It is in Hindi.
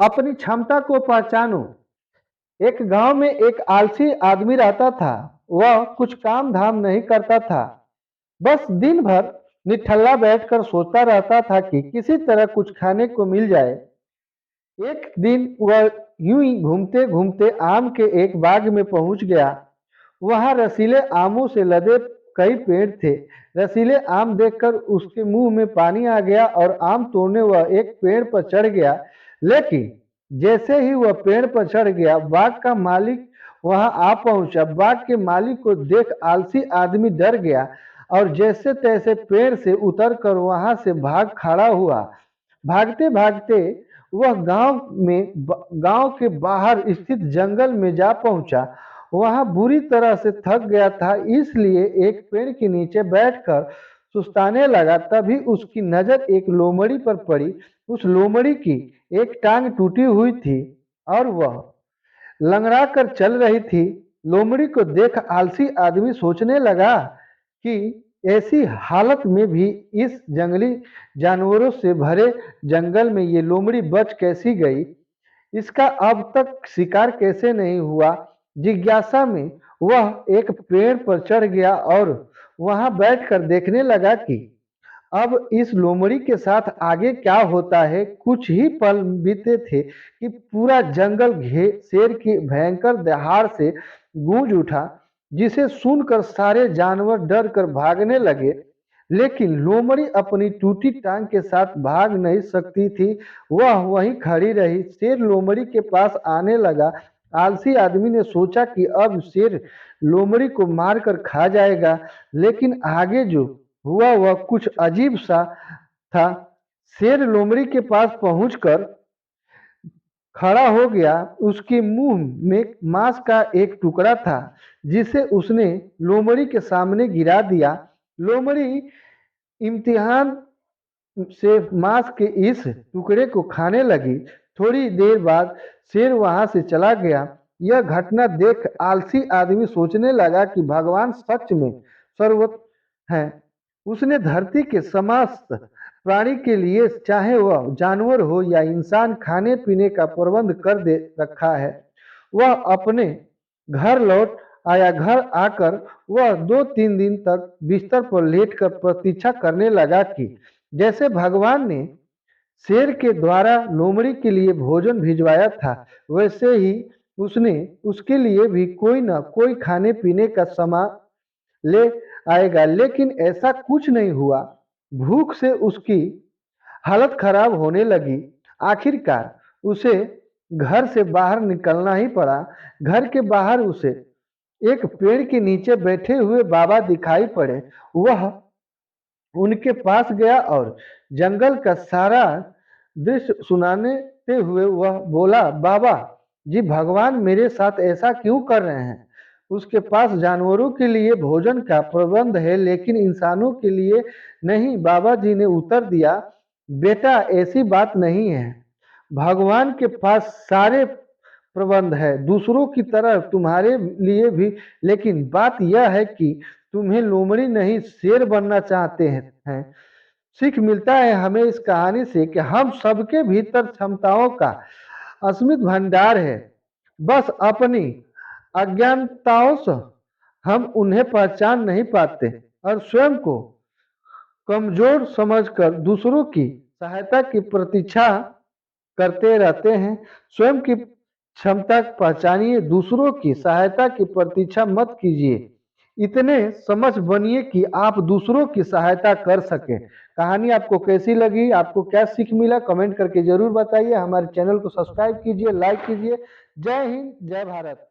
अपनी क्षमता को पहचानो। एक गांव में एक आलसी आदमी रहता था। वह कुछ काम धाम नहीं करता था, बस दिन भर निठल्ला बैठकर सोचता रहता था कि किसी तरह कुछ खाने को मिल जाए। एक दिन वह यूं ही घूमते घूमते आम के एक बाग में पहुंच गया। वहां रसीले आमों से लदे कई पेड़ थे। रसीले आम देखकर उसके मुंह में पानी आ गया और आम तोड़ने वह एक पेड़ पर चढ़ गया। लेकिन जैसे ही वह पेड़ पर चढ़ गया, बाग का मालिक वहां आ पहुंचा। बाग के मालिक को देख आलसी आदमी डर गया और जैसे तैसे पेड़ से उतरकर वहां से भाग खड़ा हुआ। भागते भागते वह गांव के बाहर स्थित जंगल में जा पहुंचा। वहां बुरी तरह से थक गया था, इसलिए एक पेड़ के नीचे बैठकर सुस्ताने लगा। तभी उसकी नजर एक लोमड़ी पर पड़ी। उस लोमड़ी की एक टांग टूटी हुई थी और वह लंगड़ा कर चल रही थी। लोमड़ी को देख आलसी आदमी सोचने लगा कि ऐसी हालत में भी इस जंगली जानवरों से भरे जंगल में ये लोमड़ी बच कैसी गई, इसका अब तक शिकार कैसे नहीं हुआ। जिज्ञासा में वह एक पेड़ पर चढ़ गया और वहां बैठकर देखने लगा कि अब इस लोमड़ी के साथ आगे क्या होता है। कुछ ही पल बीते थे कि पूरा जंगल शेर की भयंकर दहाड़ से गूंज उठा, जिसे सुनकर सारे जानवर डर कर भागने लगे। लेकिन लोमड़ी अपनी टूटी टांग के साथ भाग नहीं सकती थी। वह वहीं खड़ी रही। शेर लोमड़ी के पास आने लगा। आलसी आदमी ने सोचा कि अब शेर लोमड़ी को मारकर खा जाएगा, लेकिन आगे जो हुआ वह कुछ अजीब सा था। शेर लोमड़ी के पास पहुंचकर खड़ा हो गया। उसके मुंह में मांस का एक टुकड़ा था, जिसे उसने लोमड़ी के सामने गिरा दिया। लोमड़ी इम्तिहान से मांस के इस टुकड़े को खाने लगी। थोड़ी देर बाद शेर वहां से चला गया। यह घटना देख आलसी आदमी सोचने लगा कि भगवान सच में सर्वोत्तम है। उसने धरती के समस्त प्राणी के लिए, चाहे वह जानवर हो या इंसान, खाने पीने का प्रबंध कर दे रखा है। वह अपने घर लौट आया। घर आकर वह 2-3 दिन तक बिस्तर पर लेटकर प्रतीक्षा करने लगा कि जैसे भगवान ने शेर के द्वारा लोमड़ी के लिए भोजन भिजवाया था, वैसे ही उसने उसके लिए भी कोई न कोई खाने पीने का सामान ले आएगा। लेकिन ऐसा कुछ नहीं हुआ। भूख से उसकी हालत खराब होने लगी। आखिरकार उसे घर से बाहर निकलना ही पड़ा। घर के बाहर उसे एक पेड़ के नीचे बैठे हुए बाबा दिखाई पड़े। वह उनके पास गया और जंगल का सारा दृश्य सुनाते हुए वह बोला, बाबा जी, भगवान मेरे साथ ऐसा क्यों कर रहे हैं? उसके पास जानवरों के लिए भोजन का प्रबंध है, लेकिन इंसानों के लिए नहीं। बाबा जी ने उत्तर दिया, बेटा ऐसी बात नहीं है। भगवान के पास सारे प्रबंध है, दूसरों की तरह तुम्हारे लिए भी। लेकिन बात यह है कि तुम्हें लोमड़ी नहीं शेर बनना चाहते हैं। सीख मिलता है हमें इस कहानी से कि हम सबके भीतर क्षमताओं का असीमित भंडार है। बस अपनी अज्ञानताओं से हम उन्हें पहचान नहीं पाते और स्वयं को कमजोर समझकर दूसरों की सहायता की प्रतीक्षा करते रहते हैं। स्वयं की क्षमता पहचानिए, दूसरों की सहायता की प्रतीक्षा मत कीजिए। इतने समझ बनिए कि आप दूसरों की सहायता कर सकें। कहानी आपको कैसी लगी, आपको क्या सीख मिला, कमेंट करके जरूर बताइए। हमारे चैनल को सब्सक्राइब कीजिए, लाइक कीजिए। जय हिंद, जय भारत।